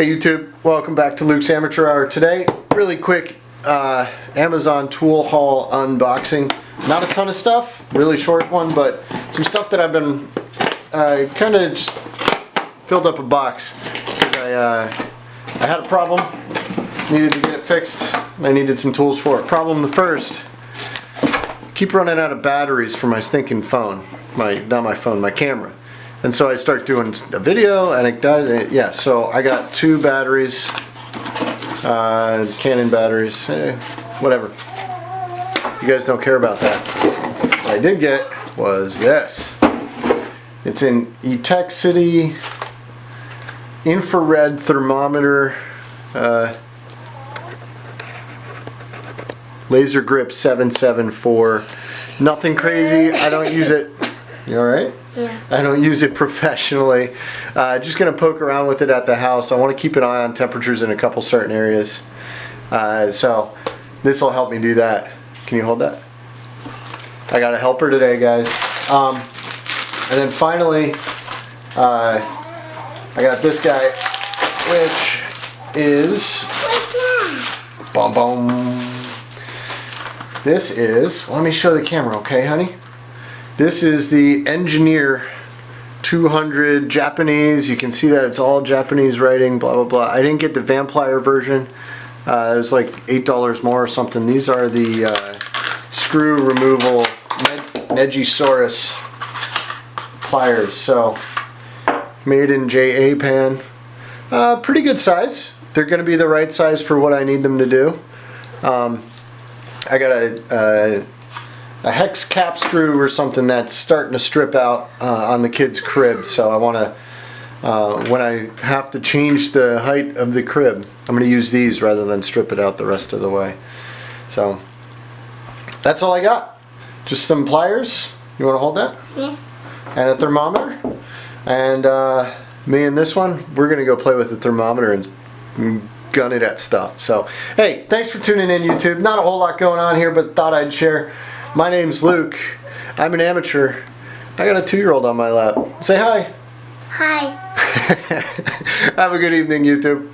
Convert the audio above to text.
Hey YouTube, welcome back to Luke's Amateur Hour. Today, really quick Amazon tool haul unboxing. Not a ton of stuff, really short one, but some stuff that I've been kind of just filled up a box. I had a problem, needed to get it fixed, and I needed some tools for it. Problem the first, keep running out of batteries for my stinking phone. Not my phone, my camera. And so I start doing a video and it does, yeah, so I got two batteries, Canon batteries, whatever. You guys don't care about that. What I did get was this. It's an Etexity infrared thermometer, laser grip 774. Nothing crazy, I don't use it. You alright? Yeah. I don't use it professionally. Just going to poke around with it at the house. I want to keep an eye on temperatures in a couple certain areas. So this will help me do that. Can you hold that? I got a helper today, guys. And then finally, I got this guy, which is... Boom, boom. This is... Let me show the camera, okay, honey? This is the Engineer 200 Japanese. You can see that it's all Japanese writing, blah, blah, blah. I didn't get the Plier version. It was like $8 more or something. These are the screw removal neji-saurus pliers. So, made in Japan. Pretty good size. They're going to be the right size for what I need them to do. I got a hex cap screw or something that's starting to strip out on the kid's crib, so I want to, when I have to change the height of the crib, I'm going to use these rather than strip it out the rest of the way. So that's all I got. Just some pliers. You want to hold that? Yeah. And a thermometer. And me and this one, we're going to go play with the thermometer and gun it at stuff. So hey, thanks for tuning in, YouTube. Not a whole lot going on here, but thought I'd share. My name's Luke. I'm an amateur. I got a 2-year-old on my lap. Say hi. Hi. Have a good evening, YouTube.